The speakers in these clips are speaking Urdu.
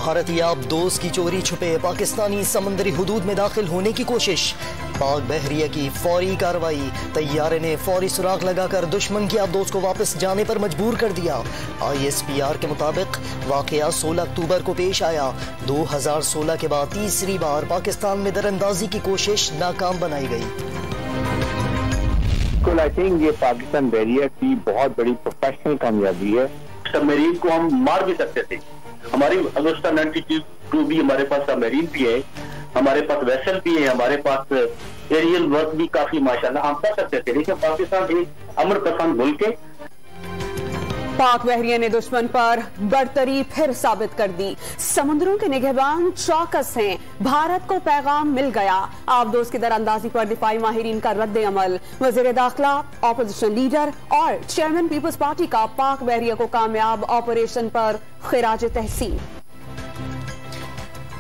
بھارتی آبدوز کی چوری چھپے پاکستانی سمندری حدود میں داخل ہونے کی کوشش، پاک بحریہ کی فوری کارروائی، طیارے نے فوری سراغ لگا کر دشمن کی آبدوز کو واپس جانے پر مجبور کر دیا۔ ISPR کے مطابق واقعہ 16 اکتوبر کو پیش آیا۔ 2016 کے بعد تیسری بار پاکستان میں دراندازی کی کوشش ناکام بنائی گئی۔ آئی تھنک یہ پاکستان بحریہ کی بہت بڑی پروفیشنل کامیابی ہے۔ سب میرین کو ہم مار بھی سکتے تھے، ہماری اگسٹا 92 بھی ہمارے پاس سب میرین بھی ہے، ہمارے پاس ویسل بھی ہے، ہمارے پاس ایریل ورک بھی کافی ماشاءاللہ ہم کر سکتے تھے، لیکن پاکستان ایک امن پسند ملک ہے۔ پاک بحریہ نے دشمن پر برتری پھر ثابت کر دی، سمندروں کے نگہبان چوکس ہیں، بھارت کو پیغام مل گیا۔ آبدوز کی دراندازی پر دفاعی ماہرین کا رد عمل، وزیر داخلہ، اپوزیشن لیڈر اور چیئرمین پیپلز پارٹی کا پاک بحریہ کو کامیاب آپریشن پر خراج تحسین۔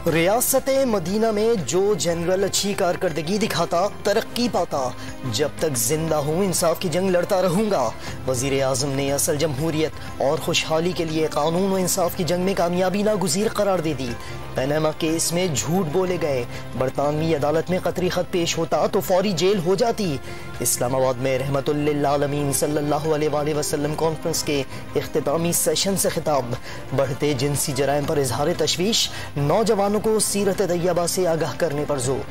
ریاست مدینہ میں جو جنرل اچھی کارکردگی دکھاتا ترقی پاتا، جب تک زندہ ہوں انصاف کی جنگ لڑتا رہوں گا۔ وزیر اعظم نے اصل جمہوریت اور خوشحالی کے لیے قانون و انصاف کی جنگ میں کامیابی ناگزیر قرار دے دی۔ پیناما کیس میں جھوٹ بولے گئے، برطانوی عدالت میں قطری خط پیش ہوتا تو فوری جیل ہو جاتی۔ اسلام آباد میں رحمت للعالمین صلی اللہ علیہ وآلہ وسلم کانفرنس کے اختتامی سیشن سے خطاب، بڑھتے جنسی جرائم پر اظہار تشویش، نوجوانوں کو سیرت طیبہ سے آگاہ کرنے پر زور۔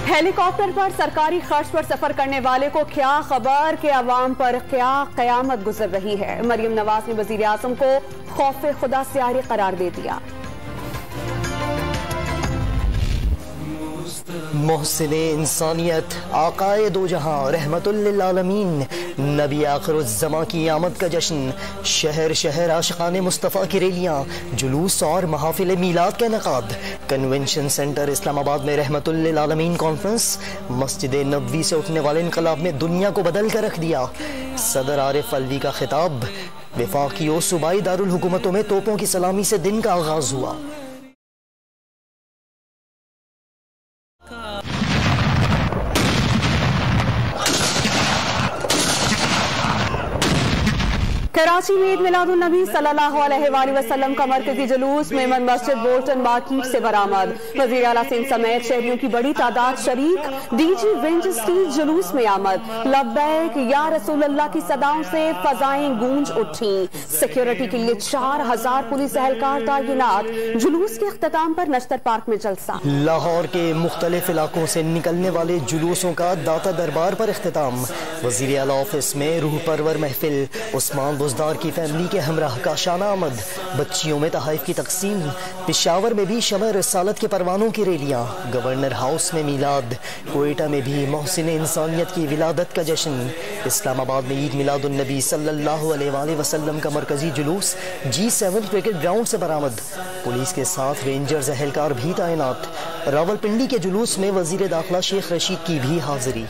ہیلی کاپٹر پر سرکاری خرچ پر سفر کرنے والے کو کیا خبر کہ عوام پر کیا قیامت گزر رہی ہے۔ مریم نواز نے وزیر اعظم کو خوف خدا سے عاری قرار دے دیا۔ محسن انسانیت، آقائے دو جہاں، رحمت للعالمین، نبی آخر الزماں کی آمد کا جشن، شہر شہر عاشقان مصطفیٰ کی ریلیاں، جلوس اور محافل میلاد کا انعقاد۔ کنونشن سینٹر اسلام آباد میں رحمت للعالمین کانفرنس، مسجد نبوی سے اٹھنے والے انقلاب نے دنیا کو بدل کر رکھ دیا۔ صدر عارف الوی کا خطاب، وفاقی و صوبائی دارالحکومتوں میں توپوں کی سلامی سے دن کا آغاز ہوا۔ کراچی میں عید میلاد النبی صلی اللہ علیہ وآلہ وسلم کا مرکزی جلوس میمن مسجد بولٹن مارکیٹ سے برآمد۔ وزیر اعلیٰ سندھ سمیت شہریوں کی بڑی تعداد شریک، ڈی جی ونج اسٹریٹ جلوس میں آمد۔ لبیک یا رسول اللہ کی صداؤں سے فضائیں گونج اٹھیں۔ سیکیورٹی کے لیے 4000 پولیس اہلکار تعینات۔ جلوس کے اختتام پر نشتر پارک میں جلسہ۔ لاہور کے مختلف علاقوں سے نکلنے والے جلوسوں کا داتا دربار پر اختتام۔ وزیر اعلیٰ آفس میں روح پرور محفل، عثمان بزدار کی فیملی کے ہمراہ کاشانہ آمد، بچیوں میں تحائف کی تقسیم۔ پشاور میں بھی شمع رسالت کے پروانوں کی ریلیاں، گورنر ہاؤس میں میلاد، کوئٹہ میں بھی محسن انسانیت کی ولادت کا جشن۔ اسلام آباد میں عید میلاد النبی صلی اللہ علیہ وآلہ وسلم کا مرکزی جلوس G7 کرکٹ گراؤنڈ سے برآمد، پولیس کے ساتھ رینجرز اہلکار بھی تعینات۔ راولپنڈی کے جلوس میں وزیر داخلہ شیخ رشید کی بھی حاضری۔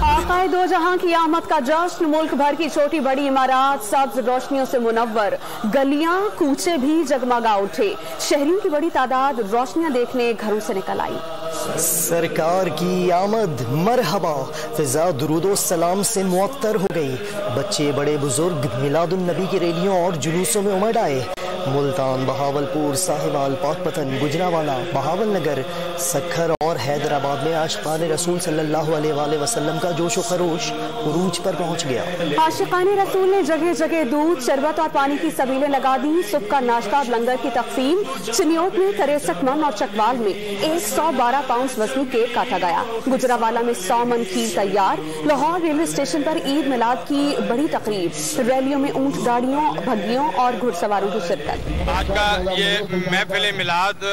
آقائے دو جہاں کی آمد کا جشن، ملک بھر کی چھوٹی بڑی عمارات سبز روشنیوں سے منور، گلیاں کوچے بھی جگمگا اٹھے، شہریوں کی بڑی تعداد روشنیاں دیکھنے گھروں سے نکل آئی۔ سرکار کی آمد مرحبا، فضا درود و سلام سے معطر ہو گئی، بچے بڑے بزرگ میلاد النبی کی ریلیوں اور جلوسوں میں امڑ آئے۔ ملتان، بہاولپور، ساہیوال، پاکپتن، گجرانوالہ، بہاول نگر، سکھر اور حیدرآباد میں عاشقان رسول صلی اللہ علیہ وآلہ وسلم کا جوش و خروش عروج پر پہنچ گیا۔ عاشقان رسول نے جگہ جگہ دودھ، شربت اور پانی کی سبیلیں لگا دی۔ صبح کا ناشتہ لنگر کی تقسیم، چنیوٹ میں 63 من اور چکوال میں 112 پاؤنڈ وزنی کیک کاٹا گیا۔ گجرانوالہ میں 100 من کھیر تیار۔ لاہور ریلوے اسٹیشن پر عید میلاد کی بڑی تقریب، ریلیوں میں اونٹ گاڑیوں، بھگیوں اور گھڑ سواروں کی شرکت۔ آج کا یہ محفل میلاد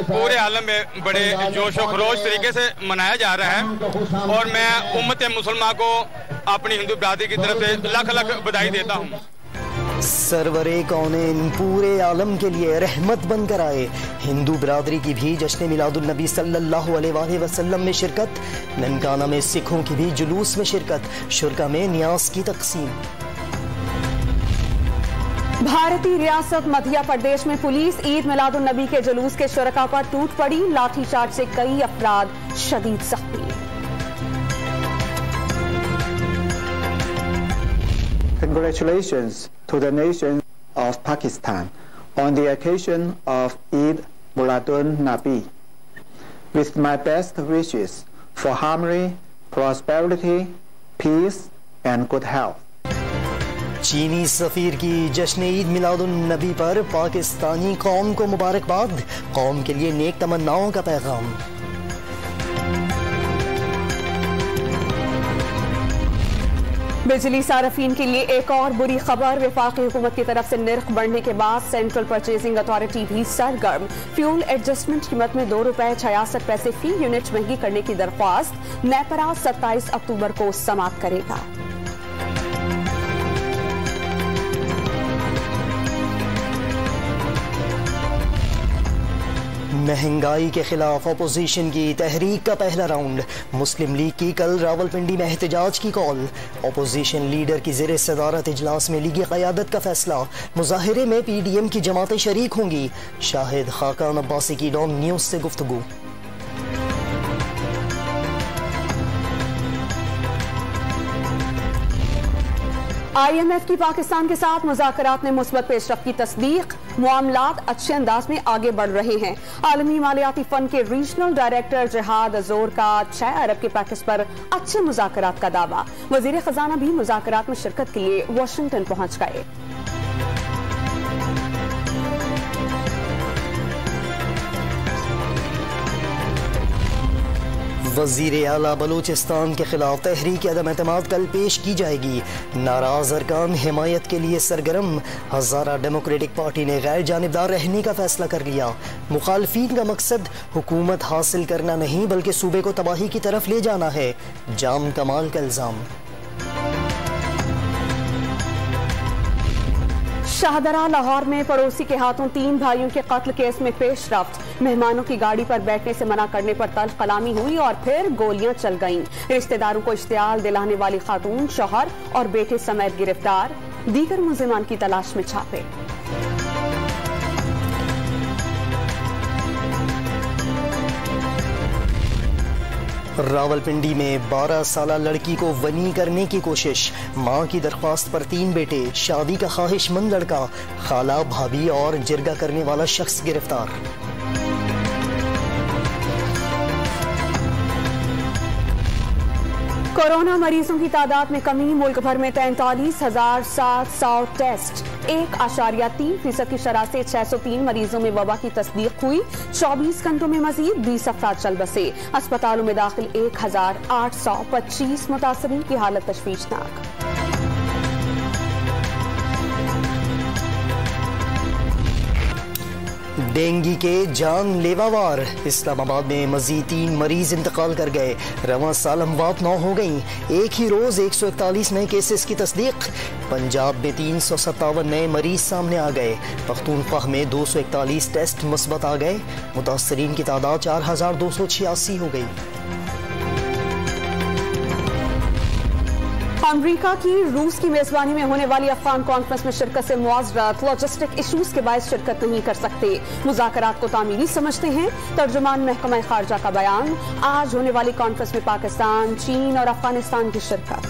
پورے عالم میں بڑے جوش و خروش طریقے سے منایا جا رہا ہے، اور میں امت مسلمہ کو اپنی ہندو برادری کی طرف سے لاکھ لاکھ بدائی دیتا ہوں۔ سرور کونین پورے عالم کے لیے رحمت بن کر آئے، ہندو برادری کی بھی جشن میلاد النبی صلی اللہ علیہ وآلہ وسلم میں شرکت۔ ننکانہ میں سکھوں کی بھی جلوس میں شرکت، شرکا میں نیاز کی تقسیم۔ بھارتی ریاست مدھیہ پردیش میں پولیس عید میلاد النبی کے جلوس کے شرکاء پر ٹوٹ پڑی، لاٹھی چارج سے کئی افراد شدید زخمی۔ Congratulations to the nation Pakistan on the occasion of Eid Muladun Nabi, with my best wishes for harmony, prosperity, peace and good health. چینی سفیر کی جشن عید میلاد النبی پر پاکستانی قوم کو مبارکباد، قوم کے لیے نیک تمناؤں کا پیغام۔ بجلی صارفین کے لیے ایک اور بری خبر، وفاقی حکومت کی طرف سے نرخ بڑھنے کے بعد سینٹرل پرچیزنگ اتھارٹی بھی سرگرم، فیول ایڈجسٹمنٹ قیمت میں ₹2.66 فی یونٹ مہنگی کرنے کی درخواست نیپرا 27 اکتوبر کو سماعت کرے گا۔ مہنگائی کے خلاف اپوزیشن کی تحریک کا پہلا راؤنڈ، مسلم لیگ کی کل راولپنڈی میں احتجاج کی کال، اپوزیشن لیڈر کی زیر صدارت اجلاس میں لیگی قیادت کا فیصلہ، مظاہرے میں پی ڈی ایم کی جماعتیں شریک ہوں گی، شاہد خاقان عباسی کی ڈان نیوز سے گفتگو۔ آئی ایم ایف کی پاکستان کے ساتھ مذاکرات نے مثبت پیش رفت کی تصدیق، معاملات اچھے انداز میں آگے بڑھ رہے ہیں۔ عالمی مالیاتی فنڈ کے ریجنل ڈائریکٹر جہاد ازور کا 6 ارب کے پیکج پر اچھے مذاکرات کا دعویٰ، وزیر خزانہ بھی مذاکرات میں شرکت کے لیے واشنگٹن پہنچ گئے۔ وزیر اعلیٰ بلوچستان کے خلاف تحریک عدم اعتماد کل پیش کی جائے گی، ناراض ارکان حمایت کے لیے سرگرم، ہزارہ ڈیموکریٹک پارٹی نے غیر جانبدار رہنے کا فیصلہ کر لیا، مخالفین کا مقصد حکومت حاصل کرنا نہیں بلکہ صوبے کو تباہی کی طرف لے جانا ہے، جام کمال کا الزام۔ شاہدرہ لاہور میں پڑوسی کے ہاتھوں 3 بھائیوں کے قتل کیس میں پیش رفت، مہمانوں کی گاڑی پر بیٹھنے سے منع کرنے پر تلخ کلامی ہوئی اور پھر گولیاں چل گئیں، رشتہ داروں کو اشتعال دلانے والی خاتون، شوہر اور بیٹے سمیت گرفتار، دیگر ملزمان کی تلاش میں چھاپے۔ راولپنڈی میں 12 سالہ لڑکی کو ونی کرنے کی کوشش، ماں کی درخواست پر 3 بیٹے، شادی کا خواہش مند لڑکا، خالہ، بھابھی اور جرگہ کرنے والا شخص گرفتار۔ کورونا مریضوں کی تعداد میں کمی، ملک بھر میں 43,700 ٹیسٹ، 1.3% کی شرح سے 603 مریضوں میں وبا کی تصدیق ہوئی، 24 گھنٹوں میں مزید 20 افراد چل بسے، اسپتالوں میں داخل 1,825 متاثرین کی حالت تشویشناک۔ ڈینگی کے جان لیوا وار، اسلام آباد میں مزید 3 مریض انتقال کر گئے، رواں سال اموات 9 ہو گئیں، ایک ہی روز 141 نئے کیسز کی تصدیق، پنجاب میں 357 نئے مریض سامنے آ گئے، پختونخوا میں 241 ٹیسٹ مثبت آ گئے، متاثرین کی تعداد 4,286 ہو گئی۔ امریکہ کی روس کی میزبانی میں ہونے والی افغان کانفرنس میں شرکت سے معذرت، لاجسٹک ایشوز کے باعث شرکت نہیں کر سکتے، مذاکرات کو تعمیری سمجھتے ہیں، ترجمان محکمہ خارجہ کا بیان، آج ہونے والی کانفرنس میں پاکستان، چین اور افغانستان کی شرکت۔